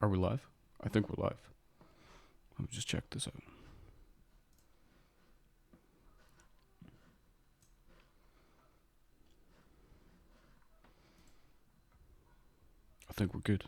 Are we live? I think we're live. Let me just check this out. I think we're good.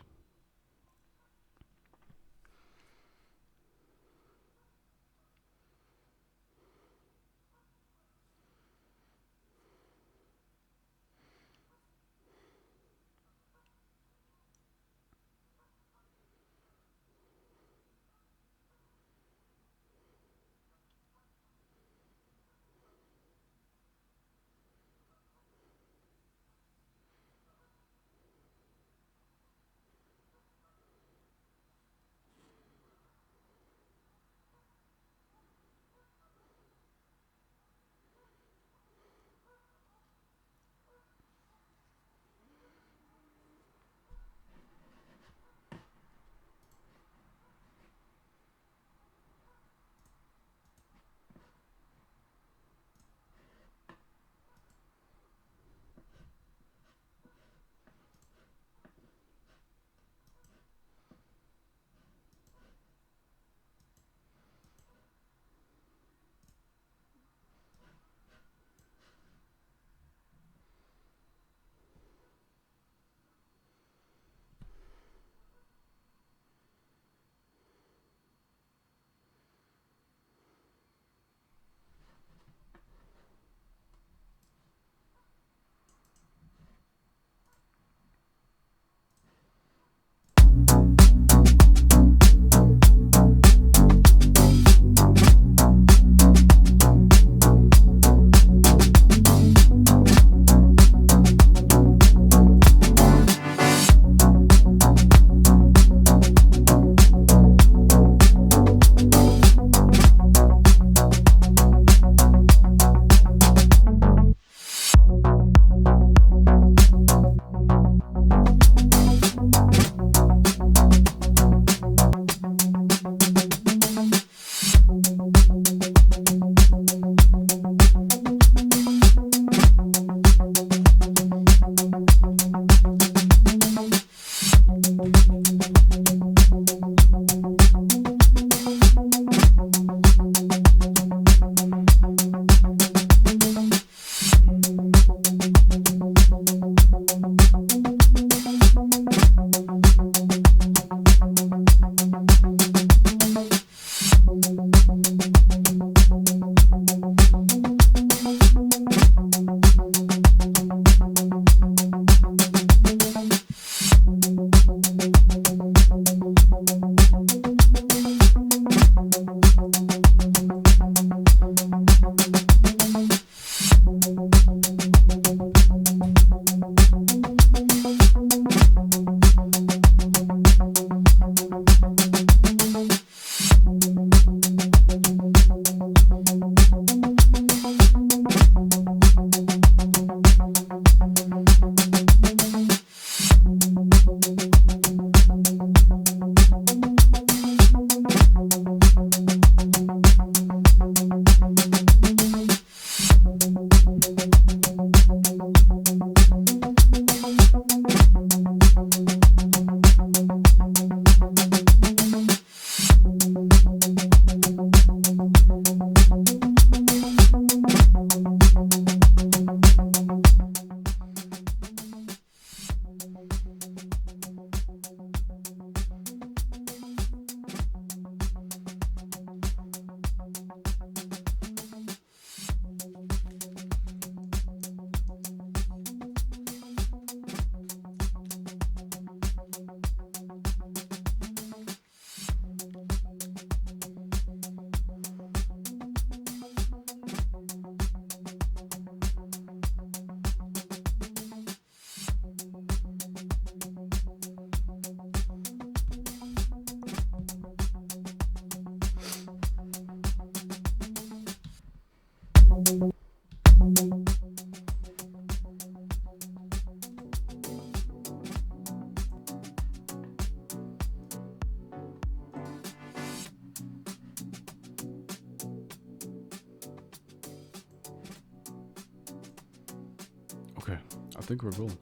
Okay, I think we're rolling.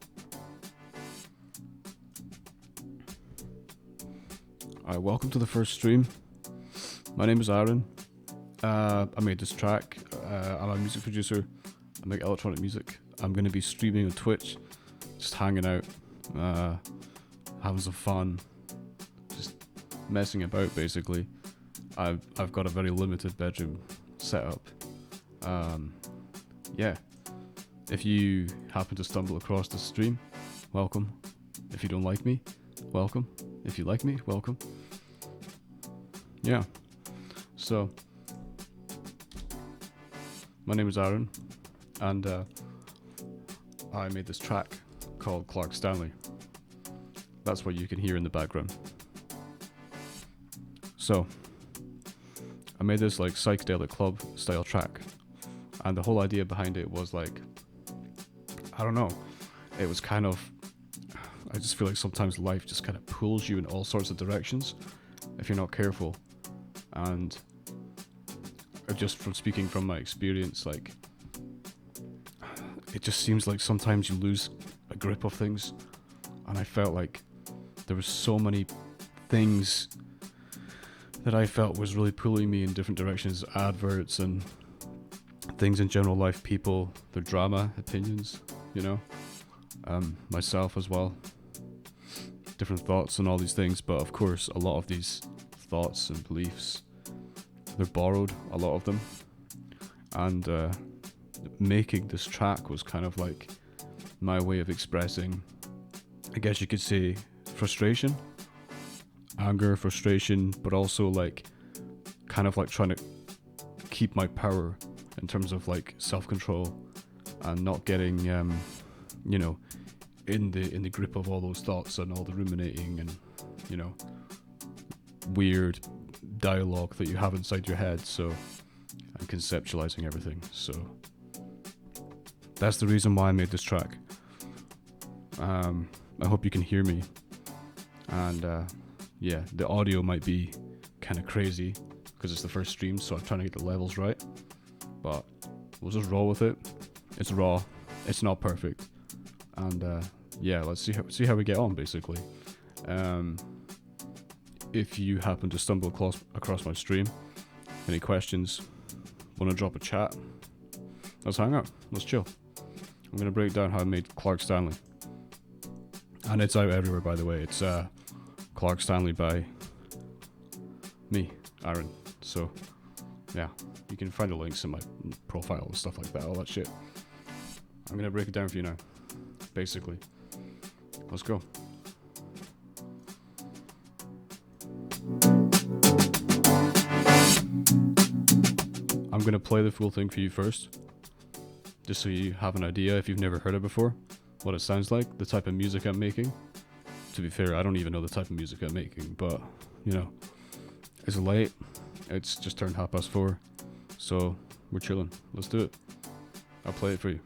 Welcome to the first stream. My name is Aaron. I made this track. I'm a music producer. I make electronic music. I'm going to be streaming on Twitch, just hanging out, having some fun, just messing about basically. I've got a very limited bedroom setup. Yeah. If you happen to stumble across the stream, welcome. If you don't like me, welcome. If you like me, welcome. Yeah. So, my name is Aaron, and I made this track called Clark Stanley. That's what you can hear in the background. So, I made this like psychedelic club style track, and the whole idea behind it was like, I don't know, it was kind of, I just feel like sometimes life just kind of pulls you in all sorts of directions if you're not careful. And just from speaking from my experience, like, it just seems like sometimes you lose a grip of things. And I felt like there was so many things that I felt was really pulling me in different directions. Adverts and things in general life, people, their drama, opinions, you know, myself as well, different thoughts and all these things. But of course, a lot of these thoughts and beliefs, they're borrowed, a lot of them. And making this track was kind of like my way of expressing, I guess you could say, frustration, anger, frustration, but also like kind of like trying to keep my power in terms of like self-control and not getting you know, in the grip of all those thoughts and all the ruminating and, you know, weird dialogue that you have inside your head. So, and conceptualizing everything. So that's the reason why I made this track. I hope you can hear me, and yeah, the audio might be kind of crazy because it's the first stream, so I'm trying to get the levels right, but we'll just roll with it. It's raw, it's not perfect, and yeah, let's see how we get on basically. If you happen to stumble across my stream, any questions, want to drop a chat, let's hang out, let's chill. I'm going to break down how I made Clark Stanley. And it's out everywhere, by the way. It's Clark Stanley by me, Aaron. So, yeah, you can find the links in my profile and stuff like that, all that shit. I'm going to break it down for you now, basically. Let's go. I'm going to play the full thing for you first, just so you have an idea, if you've never heard it before, what it sounds like, the type of music I'm making. To be fair, I don't even know the type of music I'm making, but, you know, it's late, it's just turned 4:30, so we're chilling. Let's do it. I'll play it for you.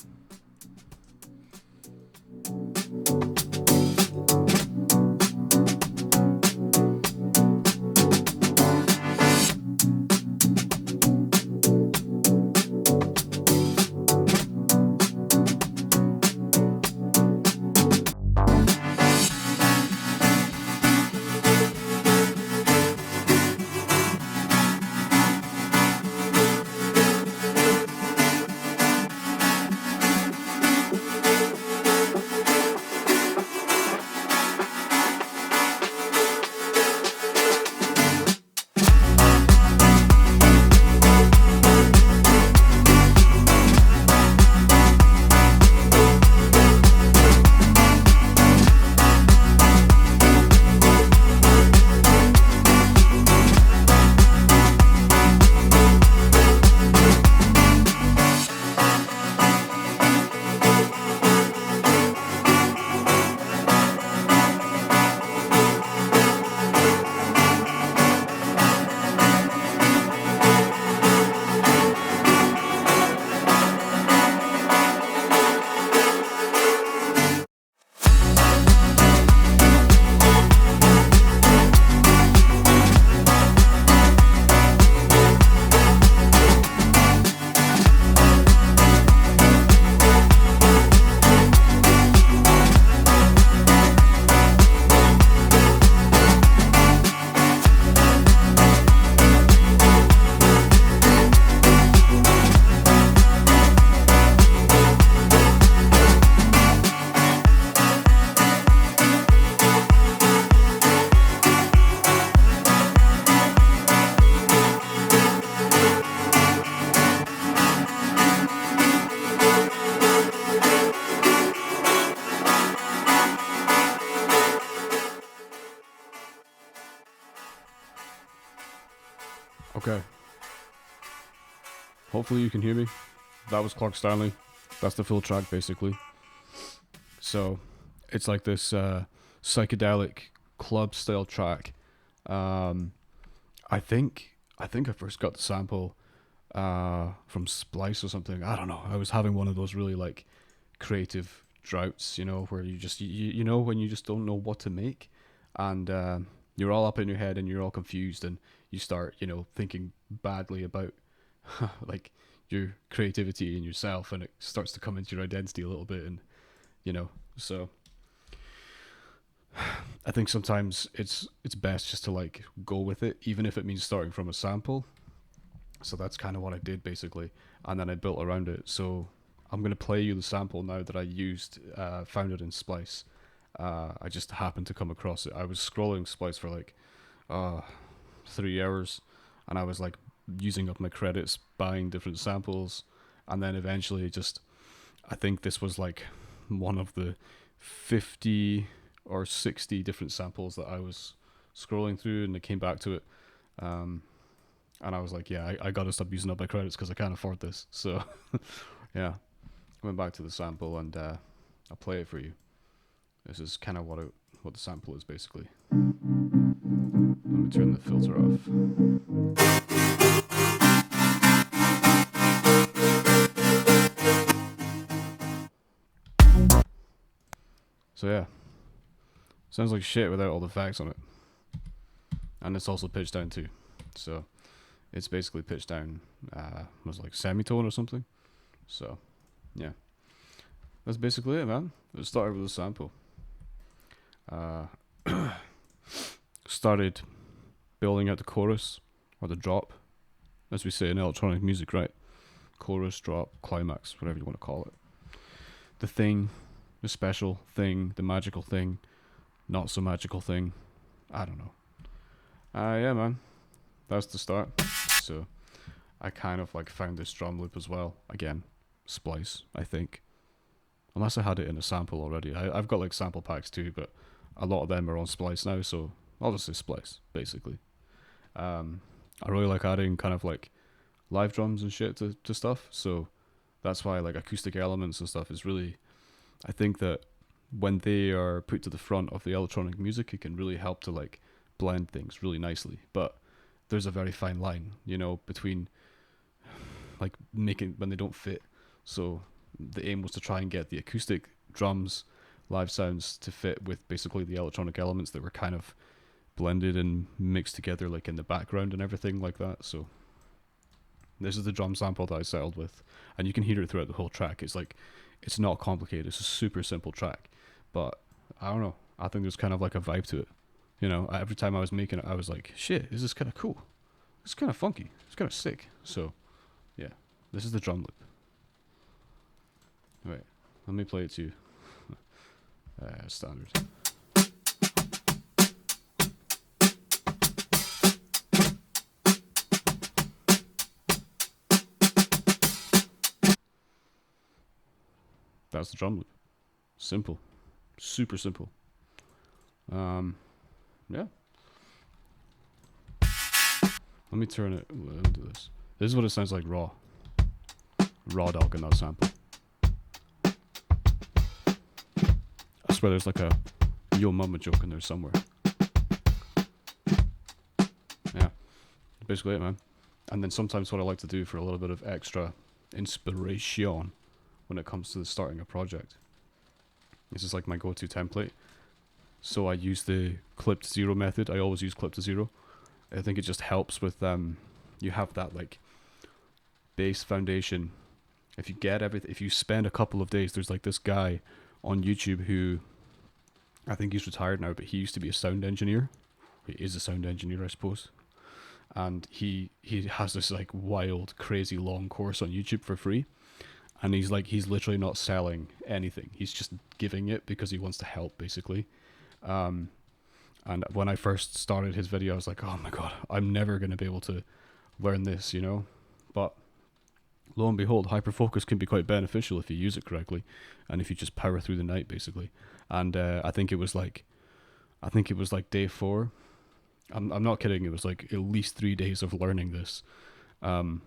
Okay. Hopefully you can hear me. That was Clark Stanley. That's the full track basically. So it's like this psychedelic club style track. Um, I think I first got the sample from Splice or something. I don't know. I was having one of those really like creative droughts, where you know when you just don't know what to make, and you're all up in your head and you're all confused, and you start thinking badly about like your creativity and yourself, and it starts to come into your identity a little bit, and so I think sometimes it's best just to like go with it, even if it means starting from a sample. So that's kind of what I did basically, and then I built around it. So I'm gonna play you the sample now that I used, found it in Splice. I just happened to come across it. I was scrolling Splice for like uh, 3 hours, and I was like using up my credits buying different samples, and then eventually just I think this was like one of the 50 or 60 different samples that I was scrolling through, and I came back to it. Um, and I was like, yeah, I gotta stop using up my credits because I can't afford this. So, yeah, I went back to the sample, and I'll play it for you. This is kind of what the sample is basically. Let me turn the filter off. So yeah, sounds like shit without all the facts on it, and it's also pitched down too. So it's basically pitched down, was like semitone or something. So yeah, that's basically it, man. It started with a sample. Uh, started building out the chorus or the drop, as we say in electronic music, right? Chorus, drop, climax, whatever you want to call it. The thing, the special thing, the magical thing, not so magical thing. I don't know. Yeah, man. That's the start. So I kind of like found this drum loop as well. Again, Splice, I think. Unless I had it in a sample already. I've got like sample packs too, but a lot of them are on Splice now, so I'll just say Splice, basically. I really like adding kind of like live drums and shit to stuff, so that's why like acoustic elements and stuff is really, I think that when they are put to the front of the electronic music, it can really help to like blend things really nicely. But there's a very fine line, between like making when they don't fit. So the aim was to try and get the acoustic drums, live sounds to fit with basically the electronic elements that were kind of blended and mixed together, like in the background and everything like that. So this is the drum sample that I settled with, and you can hear it throughout the whole track. It's like, it's not complicated. It's a super simple track, but I don't know. I think there's kind of like a vibe to it. Every time I was making it, I was like, shit, this is kind of cool. It's kind of funky. It's kind of sick. So, yeah, this is the drum loop. Wait, let me play it to you. Standard. That's the drum loop. Simple. Super simple. Yeah. Let me turn it. Let me do this. This is what it sounds like raw. Raw dog in that sample. I swear there's like a Yo Mama joke in there somewhere. Yeah. Basically it, man. And then sometimes what I like to do for a little bit of extra inspiration when it comes to the starting a project. This is like my go-to template. So I use the clipped zero method. I always use clip to zero. I think it just helps with you have that like base foundation. If you get everything, if you spend a couple of days, there's like this guy on YouTube who, I think he's retired now, but he used to be a sound engineer. He is a sound engineer, I suppose. And he has this like wild, crazy long course on YouTube for free. And he's literally not selling anything. He's just giving it because he wants to help, basically. And when I first started his video, I was like, oh my god, I'm never going to be able to learn this, But lo and behold, hyperfocus can be quite beneficial if you use it correctly, and if you just power through the night, basically. And I think it was like day 4 I'm not kidding. It was like at least 3 days of learning this. Um,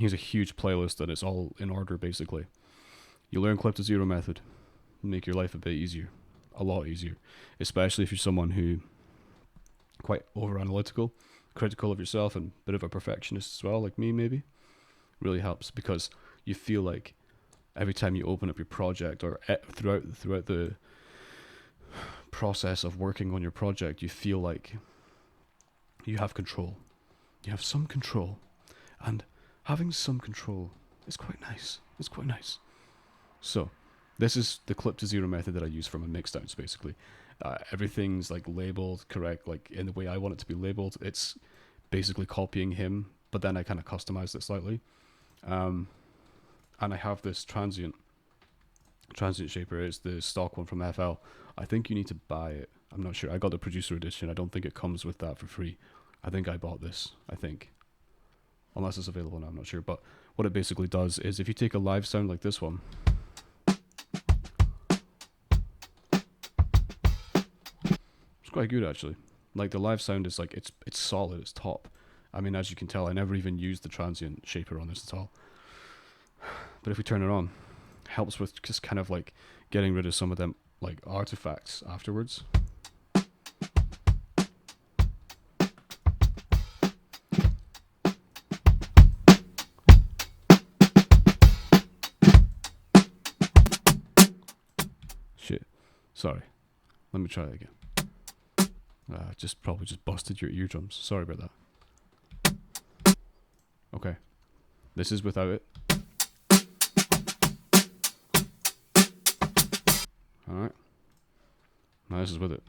Here's a huge playlist and it's all in order basically. You learn Clip to Zero method, make your life a bit easier, a lot easier, especially if you're someone who quite over analytical, critical of yourself, and a bit of a perfectionist as well, like me maybe. Really helps because you feel like every time you open up your project or throughout the process of working on your project, you feel like you have control. You have some control, and having some control is quite nice. It's quite nice. So, this is the Clip to Zero method that I use for my mixdowns. Basically, everything's like labeled correct, like in the way I want it to be labeled. It's basically copying him, but then I kind of customized it slightly. And I have this transient shaper. It's the stock one from FL. I think you need to buy it. I'm not sure. I got the producer edition. I don't think it comes with that for free. I think I bought this. I think, unless it's available now, I'm not sure. But what it basically does is if you take a live sound like this one, it's quite good actually. Like the live sound is like it's solid, it's top. I mean, as you can tell, I never even used the transient shaper on this at all. But if we turn it on, it helps with just kind of like getting rid of some of them like artifacts afterwards. Shit. Sorry. Let me try it again. Probably just busted your eardrums. Sorry about that. Okay. This is without it. Alright. Now this is with it.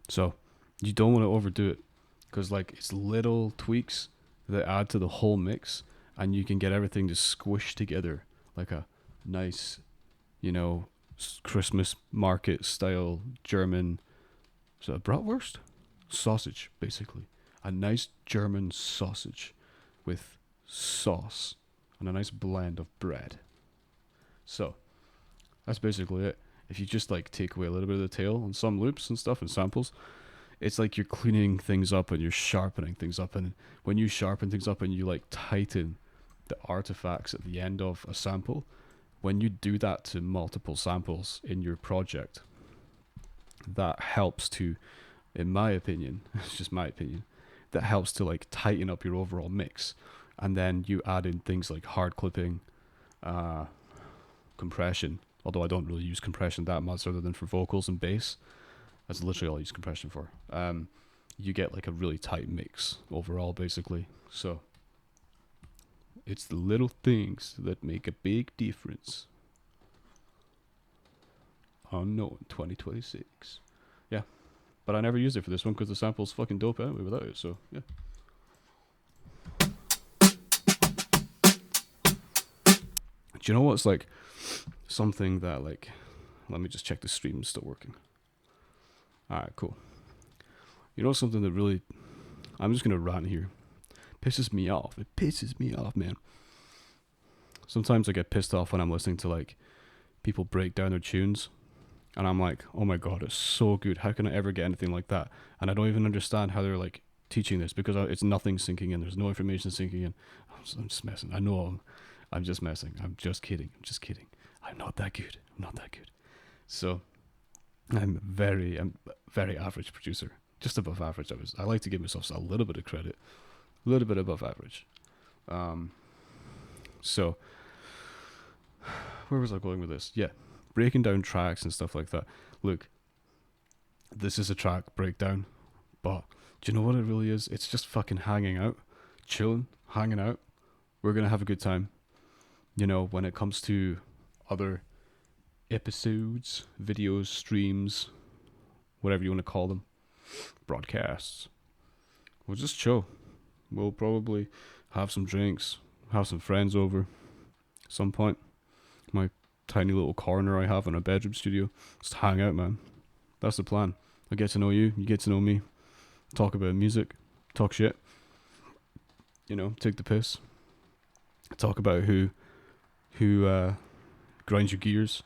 So, you don't want to overdo it, because like it's little tweaks that add to the whole mix, and you can get everything just squished together like a nice, Christmas market style German, is it a bratwurst? Sausage, basically. A nice German sausage with sauce and a nice blend of bread. So, that's basically it. If you just like take away a little bit of the tail on some loops and stuff and samples, it's like you're cleaning things up and you're sharpening things up. And when you sharpen things up and you like tighten the artifacts at the end of a sample, when you do that to multiple samples in your project, that helps to, in my opinion, it's just my opinion, that helps to like tighten up your overall mix. And then you add in things like hard clipping, compression, although I don't really use compression that much other than for vocals and bass. That's literally all I use compression for. You get like a really tight mix overall, basically. So it's the little things that make a big difference. Unknown 2026. Yeah. But I never used it for this one because the sample's fucking dope anyway without it, so yeah. Do you know what's like something that like, let me just check the stream's still working. Alright, cool. You know something that really, I'm just gonna rant here, pisses me off. It pisses me off, man. Sometimes I get pissed off when I'm listening to like people break down their tunes, and I'm like, oh my god, it's so good. How can I ever get anything like that? And I don't even understand how they're like teaching this, because it's nothing sinking in. There's no information sinking in. I'm just messing. I know I'm just messing. I'm just kidding. I'm not that good. So I'm very average producer, just above average. I like to give myself a little bit of credit, a little bit above average. So where was I going with this? Yeah, breaking down tracks and stuff like that. Look, this is a track breakdown, but do you know what it really is? It's just fucking hanging out, chilling, hanging out. We're gonna have a good time. You know, when it comes to other episodes, videos, streams, whatever you want to call them, broadcasts, we'll just chill. We'll probably have some drinks, have some friends over at some point. My tiny little corner I have in a bedroom studio, just hang out, man. That's the plan. I get to know you, you get to know me. Talk about music, talk shit. You know, take the piss. Talk about who grinds your gears,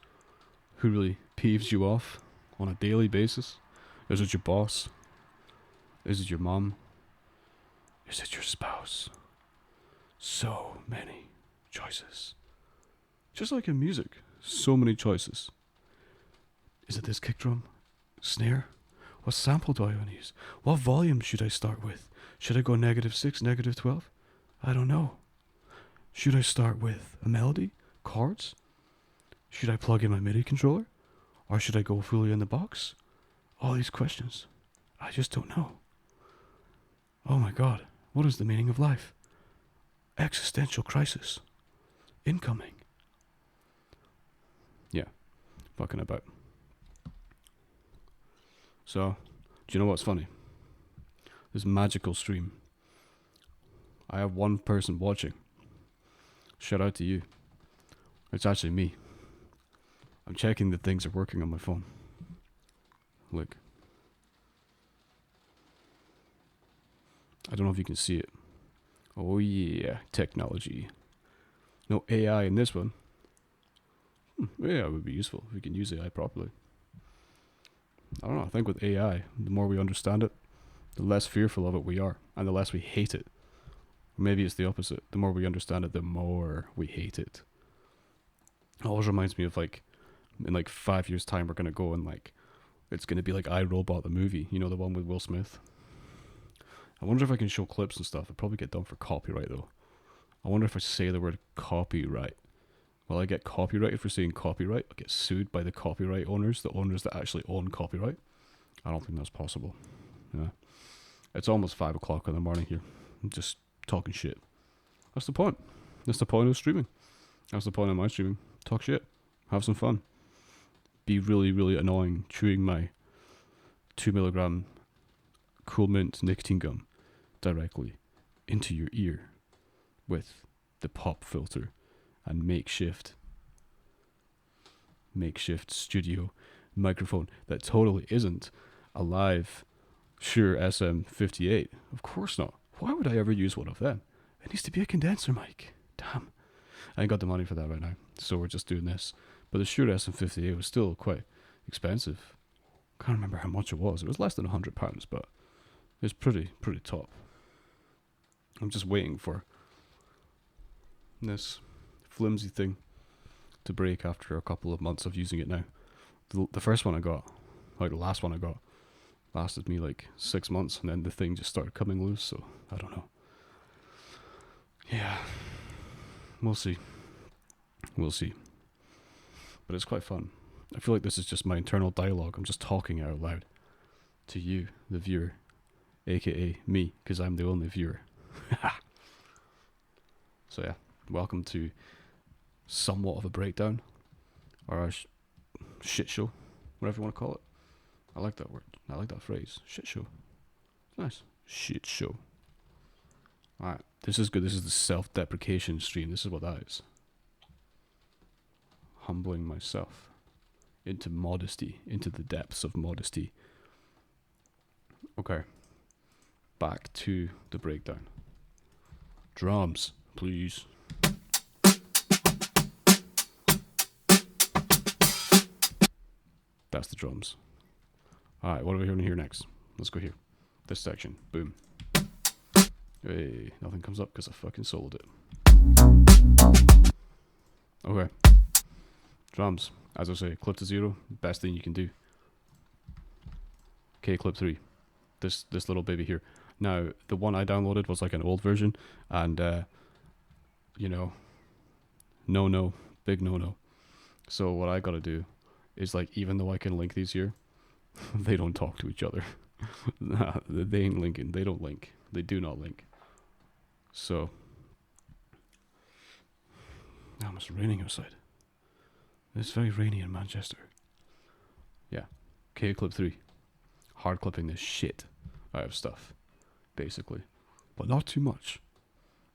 who really peeves you off on a daily basis. Is it your boss? Is it your mom? Is it your spouse? So many choices. Just like in music, so many choices. Is it this kick drum? Snare? What sample do I want to use? What volume should I start with? Should I go -6, -12? I don't know. Should I start with a melody? Chords? Should I plug in my MIDI controller? Or should I go fully in the box? All these questions. I just don't know. Oh my god, what is the meaning of life? Existential crisis. Incoming. Yeah, fucking about. So, do you know what's funny? This magical stream. I have one person watching. Shout out to you. It's actually me. I'm checking that things are working on my phone. Look. I don't know if you can see it. Oh yeah, technology. No AI in this one. Yeah, it would be useful if we can use AI properly. I don't know, I think with AI, the more we understand it, the less fearful of it we are, and the less we hate it. Or maybe it's the opposite. The more we understand it, the more we hate it. It always reminds me of like, in like 5 years' time, we're gonna go and like, it's gonna be like iRobot the movie, you know, the one with Will Smith. I wonder if I can show clips and stuff. I'd probably get done for copyright though. I wonder if I say the word copyright. Will I get copyrighted for saying copyright? I'll get sued by the copyright owners, the owners that actually own copyright. I don't think that's possible. Yeah. It's almost 5 o'clock in the morning here. I'm just talking shit. That's the point. That's the point of streaming. That's the point of my streaming. Talk shit. Have some fun. Be really, really annoying chewing my 2 milligram Cool Mint nicotine gum directly into your ear with the pop filter and makeshift studio microphone that totally isn't a live Shure SM58. Of course not. Why would I ever use one of them? It needs to be a condenser mic. Damn. I ain't got the money for that right now, so we're just doing this. But the Shure SM58 was still quite expensive. Can't remember how much it was. It was less than £100, but it was pretty top. I'm just waiting for this flimsy thing to break after a couple of months of using it now. The first one I got, like the last one I got, lasted me like 6 months, and then the thing just started coming loose, so I don't know. Yeah, we'll see. But it's quite fun. I feel like this is just my internal dialogue. I'm just talking out loud to you, the viewer, aka me, because I'm the only viewer. So yeah, welcome to somewhat of a breakdown, or a shit show, whatever you want to call it. I like that word. I like that phrase. Shit show. Nice. Shit show. Alright, this is good. This is the self-deprecation stream. This is what that is. Humbling myself into modesty, into the depths of modesty. Okay. Back to the breakdown. Drums, please. That's the drums. Alright, what are we hearing here next? Let's go here. This section. Boom. Hey, nothing comes up because I fucking soloed it. Okay. Drums. As I say, clip to 0, best thing you can do. Okay, clip 3. This little baby here. Now, the one I downloaded was like an old version, and you know, no, big no. So what I gotta do is, like, even though I can link these here, they don't talk to each other. Nah, they ain't linking. They don't link. They do not link. So, now it's raining outside. It's very rainy in Manchester. Yeah. Okay, clip 3. Hard clipping this shit out of stuff, basically. But not too much.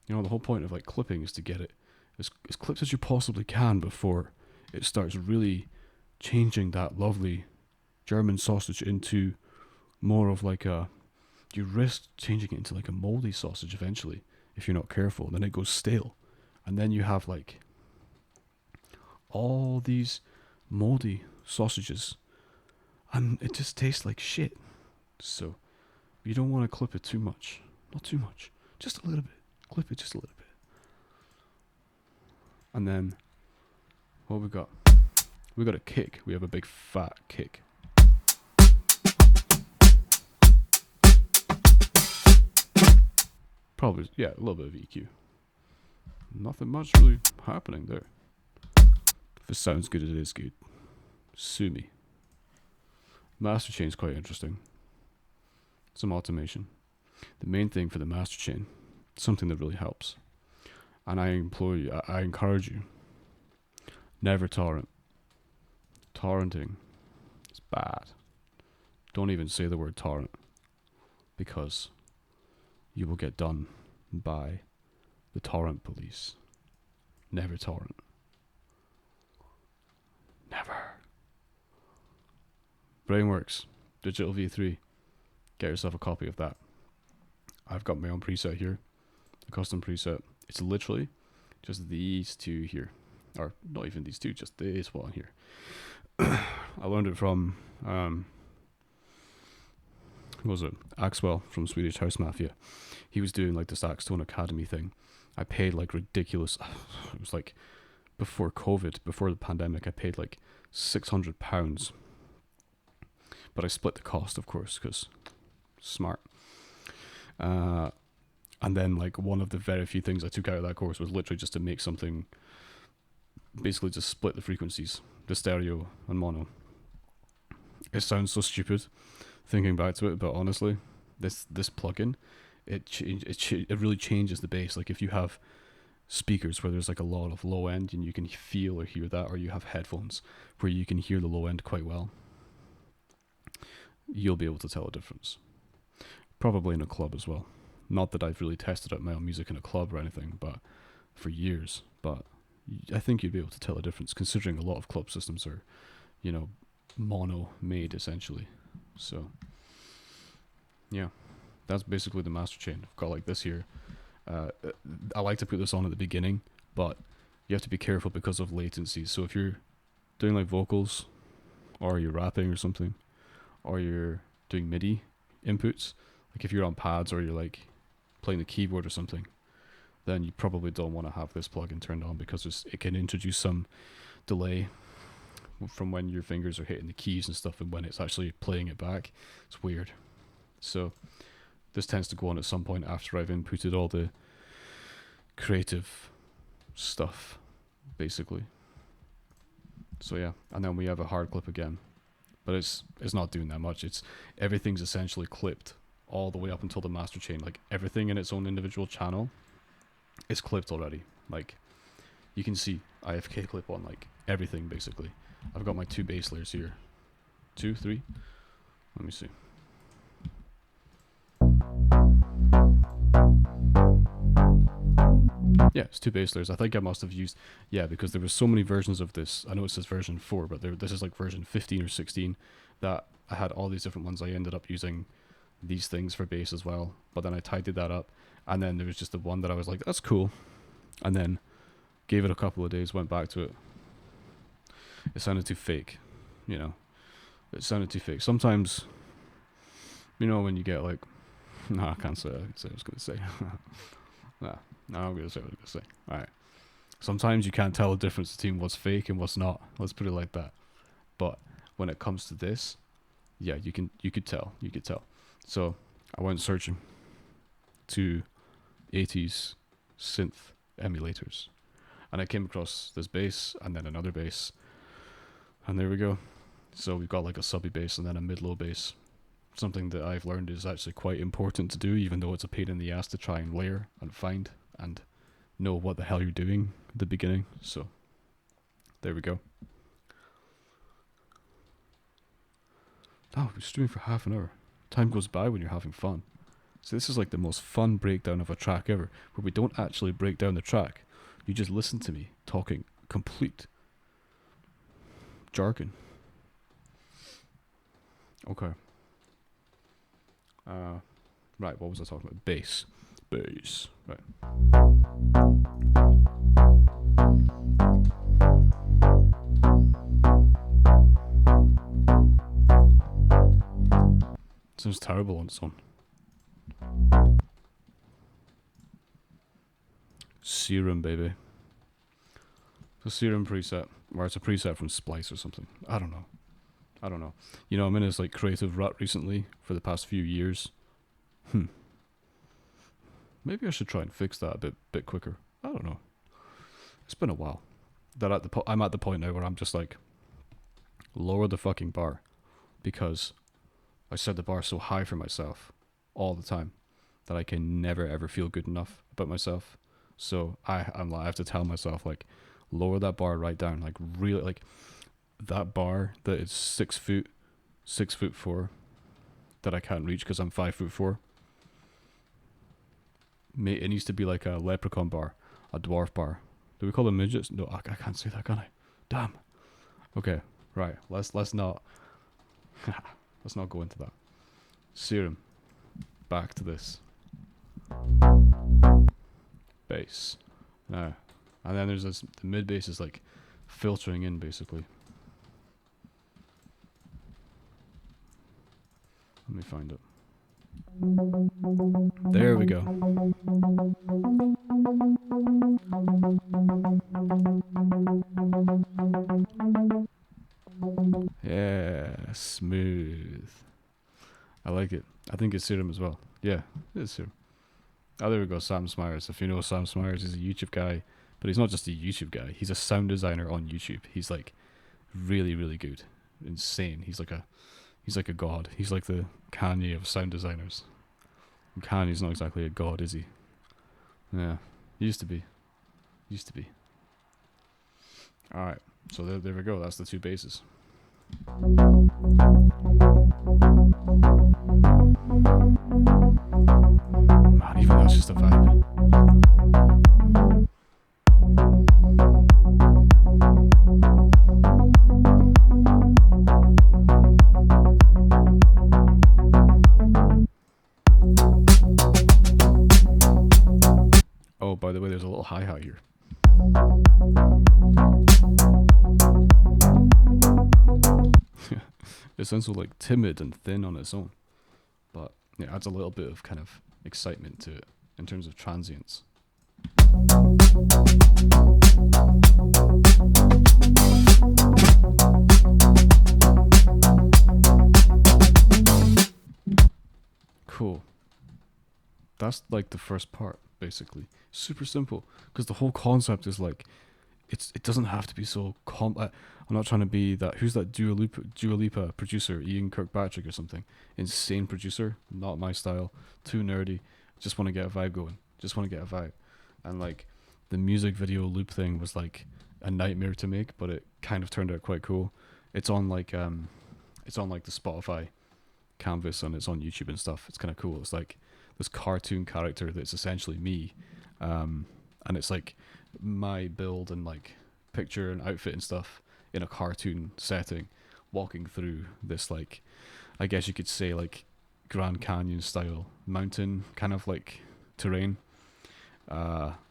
You know, the whole point of like clipping is to get it as clipped as you possibly can before it starts really changing that lovely German sausage into more of like a, you risk changing it into like a moldy sausage eventually if you're not careful. Then it goes stale, and then you have like all these moldy sausages, and it just tastes like shit. So you don't want to clip it too much, not too much, just a little bit. Clip it just a little bit, and then what we got? We got a kick. We have a big fat kick. Probably, yeah, a little bit of EQ. Nothing much really happening there. If it sounds good, it is good. Sue me. Master chain's quite interesting. Some automation. The main thing for the master chain, something that really helps, and I implore you, I encourage you, never torrent. Torrenting is bad. Don't even say the word torrent, because you will get done by the torrent police. Never torrent. Never. Brainworks, Digital V3. Get yourself a copy of that. I've got my own preset here, a custom preset. It's literally just these two here, or not even these two, just this one here. I learned it from who was it? Axwell from Swedish House Mafia. He was doing like this Axtone Academy thing. I paid like ridiculous. It was like before COVID, before the pandemic. I paid like £600, but I split the cost, of course, because smart. And then like one of the very few things I took out of that course was literally just to make something. Basically, just split the frequencies, the stereo and mono. It sounds so stupid thinking back to it, but honestly, this plugin, it really changes the bass. Like if you have speakers where there's like a lot of low end and you can feel or hear that, or you have headphones where you can hear the low end quite well, you'll be able to tell a difference. Probably in a club as well. Not that I've really tested out my own music in a club or anything, but for years. But I think you'd be able to tell a difference, considering a lot of club systems are, mono made essentially. So yeah, that's basically the master chain. I've got like this here. I like to put this on at the beginning, but you have to be careful because of latency. So if you're doing like vocals, or you're rapping or something, or you're doing MIDI inputs, like if you're on pads or you're like playing the keyboard or something, then you probably don't want to have this plugin turned on, because it can introduce some delay from when your fingers are hitting the keys and stuff and when it's actually playing it back. It's weird. So this tends to go on at some point after I've inputted all the creative stuff, basically. So yeah, and then we have a hard clip again, but it's not doing that much. It's everything's essentially clipped all the way up until the master chain. Like everything in its own individual channel is clipped already. Like you can see IFK clip on like everything basically. I've got my two bass layers here. 2, 3. Let me see. Yeah, it's two bass layers. I think I must have used, because there were so many versions of this. I know it says version 4, but this is like version 15 or 16 that I had all these different ones. I ended up using these things for bass as well, but then I tidied that up, and then there was just the one that I was like, that's cool, and then gave it a couple of days, went back to it. It sounded too fake, It sounded too fake. Sometimes, when you get like, no, I can't say what I was going to say. No, I'm going to say what I was going to say. Alright. Sometimes you can't tell the difference between what's fake and what's not. Let's put it like that. But when it comes to this, yeah, you could tell. So I went searching to 80s synth emulators, and I came across this bass and then another bass, and there we go. So we've got like a subby bass and then a mid-low bass. Something that I've learned is actually quite important to do, even though it's a pain in the ass to try and layer and find and know what the hell you're doing at the beginning. So there we go. Oh, we're streaming for half an hour. Time goes by when you're having fun. So this is like the most fun breakdown of a track ever, where we don't actually break down the track. You just listen to me talking complete jargon. Okay. Right, what was I talking about? Bass. Bass. Right. Sounds terrible on its own. Serum, baby. The Serum preset. Or it's a preset from Splice or something. I don't know. You know, I'm in this like creative rut recently for the past few years. Maybe I should try and fix that a bit quicker. I don't know. It's been a while. I'm at the point now where I'm just like, lower the fucking bar, because I set the bar so high for myself all the time that I can never ever feel good enough about myself. So I have to tell myself like, lower that bar right down, like really like that bar that is 6'4", that I can't reach because I'm 5'4". It needs to be like a leprechaun bar, a dwarf bar. Do we call them midgets? No, I can't say that, can I? Damn. Okay, right. Let's not let's not go into that. Serum. Back to this. Bass. Now, and then there's this. The mid bass is like filtering in basically. Let me find it. There we go. Yeah, smooth. I like it. I think it's Serum as well. Yeah, it is Serum. Oh, there we go, Sam Smyers. If you know Sam Smyers, he's a YouTube guy, but he's not just a YouTube guy. He's a sound designer on YouTube. He's like really, really good, insane. He's like a god. He's like the Kanye of sound designers. And Kanye's not exactly a god, is he? Yeah, he used to be. All right, so there we go. That's the two basses. Man, even that's just a vibe. Oh, by the way, there's a little hi-hat here. It sounds so like timid and thin on its own, but it adds a little bit of kind of excitement to it in terms of transients. Cool. That's like the first part, basically. Super simple, because the whole concept is like, it doesn't have to be so I'm not trying to be that. Who's that Dua Lipa producer? Ian Kirkpatrick or something. Insane producer. Not my style. Too nerdy. Just want to get a vibe going. And like, the music video loop thing was like a nightmare to make, but it kind of turned out quite cool. It's on like the Spotify canvas, and it's on YouTube and stuff. It's kind of cool. It's like this cartoon character that's essentially me, and it's like my build and like picture and outfit and stuff in a cartoon setting, walking through this, like, I guess you could say like Grand Canyon style mountain kind of like terrain,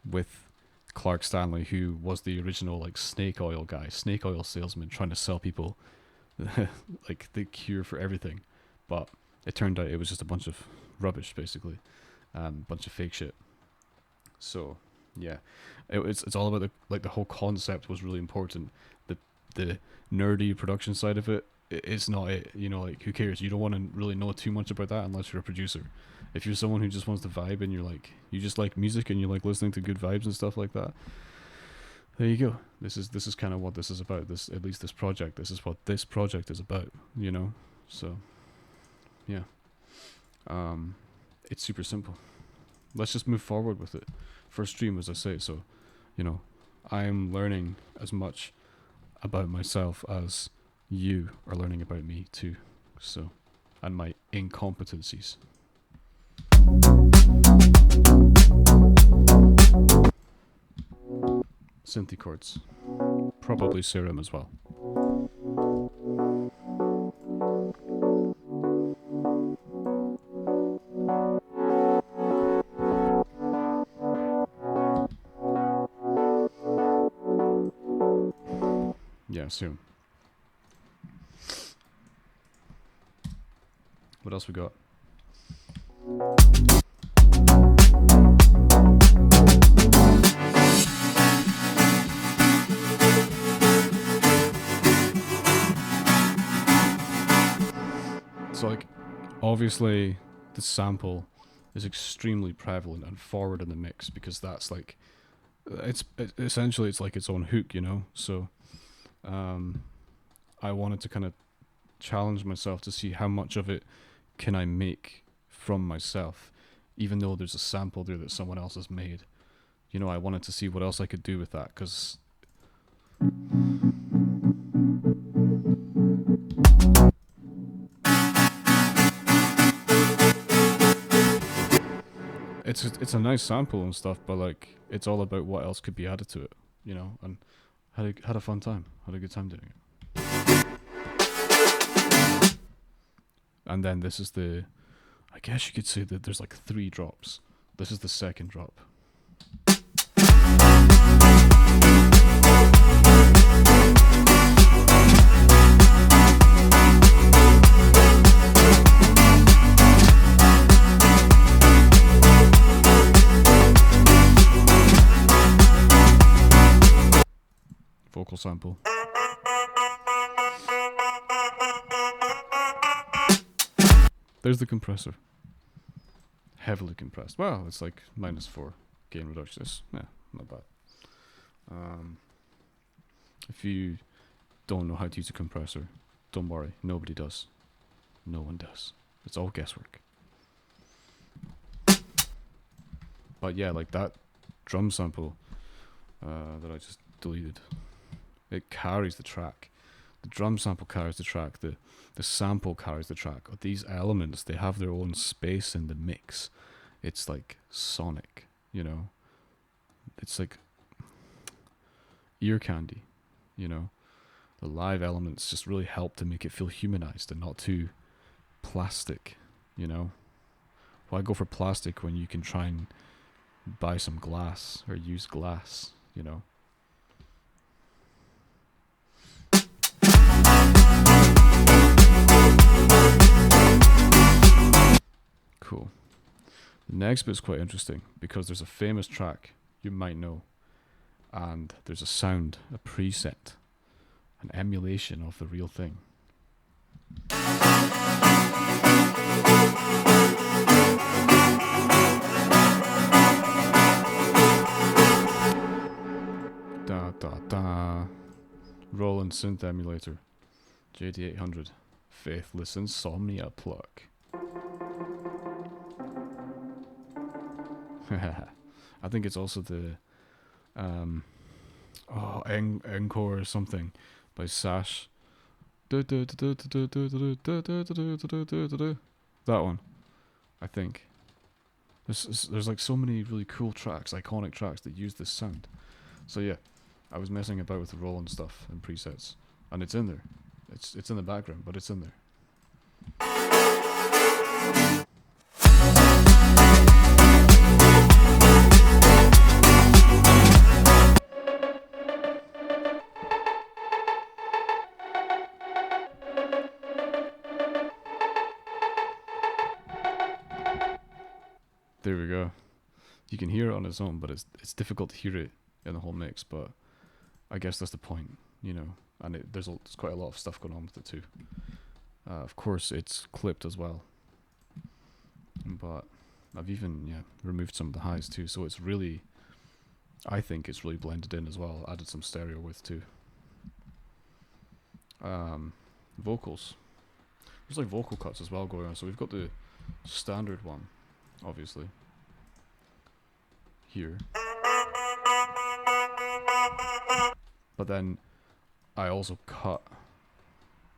with Clark Stanley, who was the original like snake oil salesman, trying to sell people like the cure for everything, but it turned out it was just a bunch of rubbish, basically, bunch of fake shit. So yeah, it's all about the whole concept was really important. The nerdy production side of it's not it. You know, like, who cares? You don't want to really know too much about that unless you're a producer. If you're someone who just wants to vibe and you just like music and you like listening to good vibes and stuff like that, there you go. This is kind of what this is about. This project. This is what this project is about. You know, so yeah, it's super simple. Let's just move forward with it. First stream, as I say, so you know, I am learning as much about myself as you are learning about me too. So, and my incompetencies. Synthy chords. Probably Serum as well. Yeah, soon. What else we got? So, like, obviously, the sample is extremely prevalent and forward in the mix because that's like, essentially it's like its own hook, you know. So, I wanted to kind of challenge myself to see how much of it can I make from myself, even though there's a sample there that someone else has made. You know, I wanted to see what else I could do with that, because it's a nice sample and stuff, but like it's all about what else could be added to it, you know. And had a fun time, had a good time doing it. And then this is the, I guess you could say that there's like 3 drops. This is the second drop. Vocal sample. There's the compressor. Heavily compressed. Well, it's like -4 gain reduction. Yeah, not bad. If you don't know how to use a compressor, don't worry. Nobody does. No one does. It's all guesswork. But yeah, like that drum sample that I just deleted, it carries the track. The drum sample carries the track. The sample carries the track. These elements, they have their own space in the mix. It's like sonic, you know. It's like ear candy, you know. The live elements just really help to make it feel humanized and not too plastic, you know. Why go for plastic when you can try and buy some glass or use glass, you know. Cool. The next bit's quite interesting because there's a famous track you might know, and there's a sound, a preset, an emulation of the real thing. Da da da. Roland synth emulator, JD800, Faithless Insomnia plug. I think it's also the Encore or something by Sash. That one, I think. There's like so many really cool tracks, iconic tracks that use this sound. So yeah, I was messing about with the Roland stuff and presets, and it's in there. It's in the background, but it's in there. There we go. You can hear it on its own, but it's difficult to hear it in the whole mix. But I guess that's the point, you know. And there's quite a lot of stuff going on with it too. Of course, it's clipped as well, but I've even removed some of the highs too. So it's really, I think it's really blended in as well. Added some stereo with too. Vocals. There's like vocal cuts as well going on. So we've got the standard one, obviously, here. But then I also I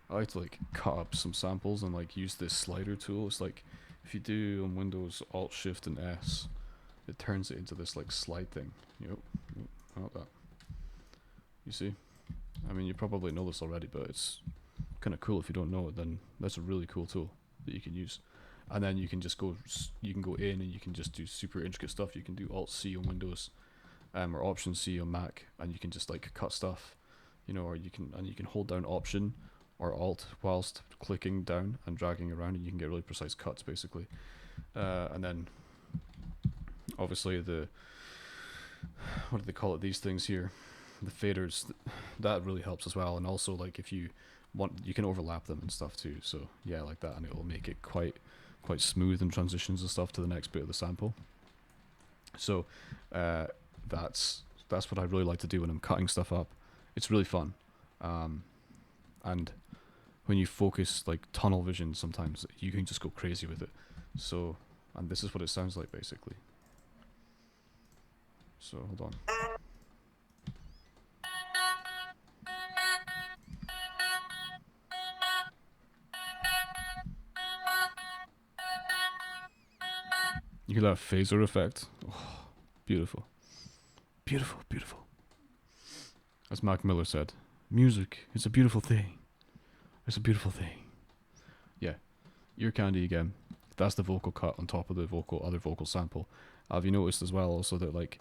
like to like cut up some samples and like use this slider tool. It's like if you do on Windows Alt Shift and S, it turns it into this like slide thing. Yep, like that. You see? I mean, you probably know this already, but it's kind of cool. If you don't know it, then that's a really cool tool that you can use. And then you can just go in and you can just do super intricate stuff. You can do Alt C on Windows, or Option C on Mac, and you can just like cut stuff or you can hold down Option or Alt whilst clicking down and dragging around, and you can get really precise cuts basically. And then obviously what do they call it? These things here, the faders, that really helps as well. And also like if you want, you can overlap them and stuff too. So yeah, like that, and it will make it quite smooth in transitions and stuff to the next bit of the sample. So that's what I really like to do when I'm cutting stuff up. It's really fun, and when you focus like tunnel vision, sometimes you can just go crazy with it. So, and this is what it sounds like basically. So hold on. You hear that phaser effect? Oh, beautiful. Beautiful, beautiful. As Mac Miller said, music is a beautiful thing. It's a beautiful thing. Yeah, Ear Candy again. That's the vocal cut on top of the other vocal sample. Have you noticed as well also that like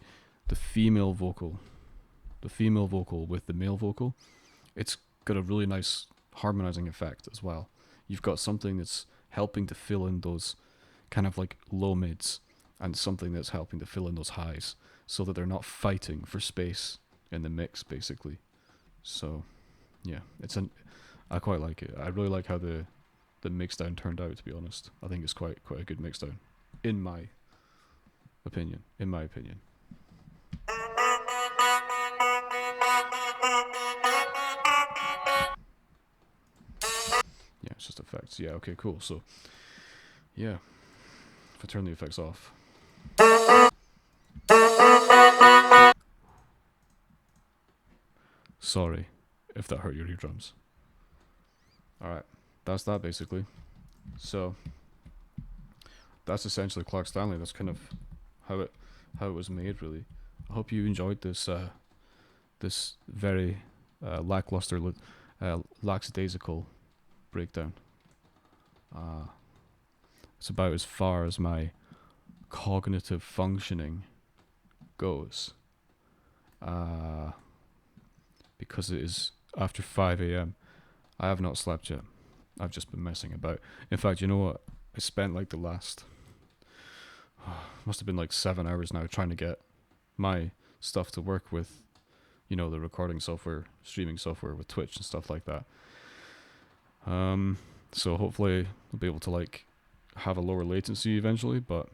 the female vocal with the male vocal, it's got a really nice harmonizing effect as well. You've got something that's helping to fill in those kind of like low mids, and something that's helping to fill in those highs, so that they're not fighting for space in the mix basically. So yeah, I quite like it. I really like how the mixdown turned out, to be honest. I think it's quite a good mixdown, in my opinion. Yeah, it's just effects. Yeah, okay, cool. So yeah, if I turn the effects off. Sorry if that hurt your eardrums. Alright, that's that basically. So that's essentially Clark Stanley. That's kind of how it was made, really. I hope you enjoyed this this very lackluster, lackadaisical breakdown. It's about as far as my cognitive functioning goes. Because it is after 5 a.m. I have not slept yet. I've just been messing about. In fact, you know what? I spent like the last must have been like 7 hours now trying to get my stuff to work with, the recording software, streaming software with Twitch and stuff like that. So hopefully I'll be able to like have a lower latency eventually, but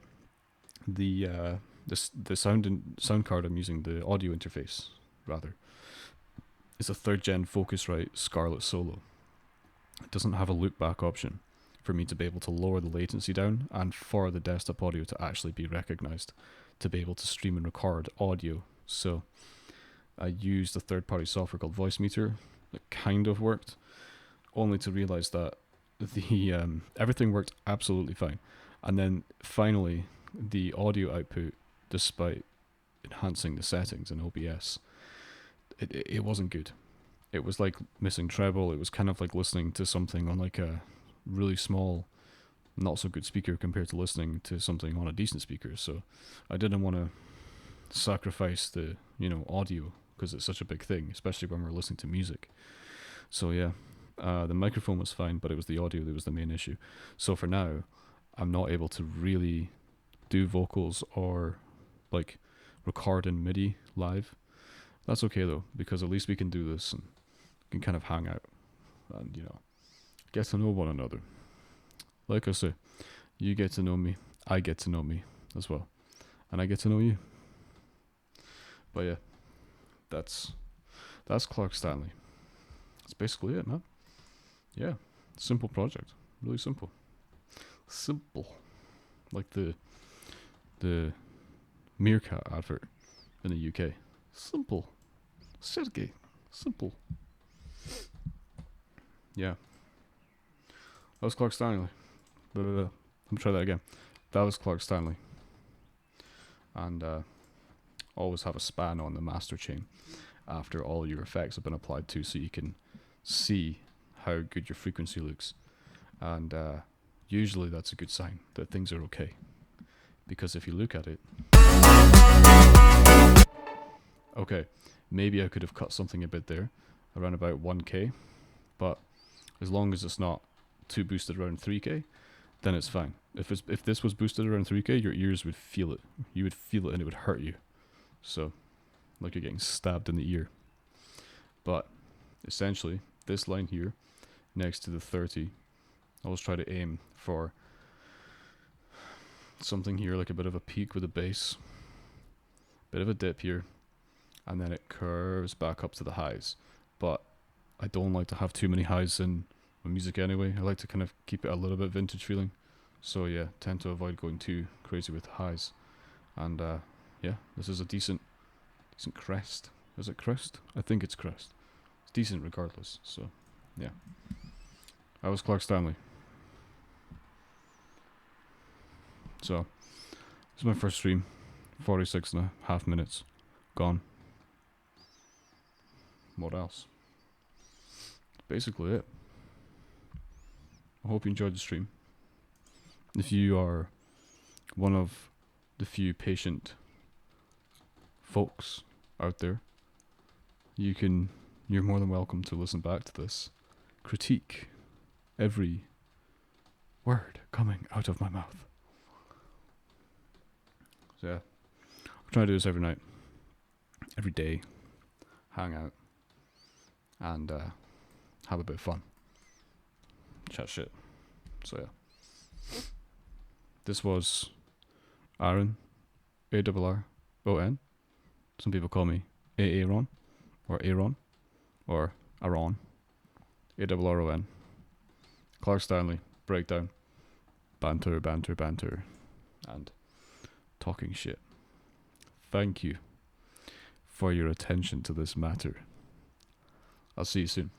the sound card I'm using, the audio interface rather, is a 3rd gen Focusrite Scarlett Solo. It doesn't have a loopback option for me to be able to lower the latency down, and for the desktop audio to actually be recognized to be able to stream and record audio. So I used a third-party software called Voicemeeter that kind of worked, only to realize that the everything worked absolutely fine, and then finally the audio output, despite enhancing the settings in OBS, it wasn't good. It was like missing treble. It was kind of like listening to something on like a really small, not so good speaker compared to listening to something on a decent speaker. So I didn't want to sacrifice the audio, because it's such a big thing, especially when we're listening to music. So yeah, the microphone was fine, but it was the audio that was the main issue. So for now, I'm not able to really do vocals or like record in MIDI live. That's okay though, because at least we can do this and can kind of hang out and get to know one another. Like I say, you get to know me, I get to know me as well, and I get to know you. But yeah, that's Clark Stanley. That's basically it, man. Yeah, simple project, really simple, like the Meerkat advert in the UK. Simple, Sergey, simple. Yeah, that was Clark Stanley. Let me try that again. That was Clark Stanley. And always have a span on the master chain after all your effects have been applied to, so you can see how good your frequency looks. And usually that's a good sign that things are okay, because if you look at it, okay, maybe I could have cut something a bit there, around about 1k, but as long as it's not too boosted around 3k, then it's fine. If this was boosted around 3k, your ears would feel it. You would feel it and it would hurt you. So, like you're getting stabbed in the ear. But essentially, this line here, next to the 30, I always try to aim for something here, like a bit of a peak with a bass, bit of a dip here, and then it curves back up to the highs. But I don't like to have too many highs in my music anyway. I like to kind of keep it a little bit vintage feeling. So yeah, tend to avoid going too crazy with highs. And yeah, this is a decent crest. Is it crest? I think it's crest. It's decent regardless. So yeah, I was Clark Stanley. So this is my first stream. 46.5 minutes gone. What else? Basically it. I hope you enjoyed the stream. If you are one of the few patient folks out there, you're more than welcome to listen back to this. Critique every word coming out of my mouth. So yeah, I'm trying to do this every night, every day, hang out, and have a bit of fun, chat shit. So yeah, this was Aaron, Arron. Some people call me Aaron, or Aaron, or Aaron, Arron. Clark Stanley, breakdown, banter, and talking shit. Thank you for your attention to this matter. I'll see you soon.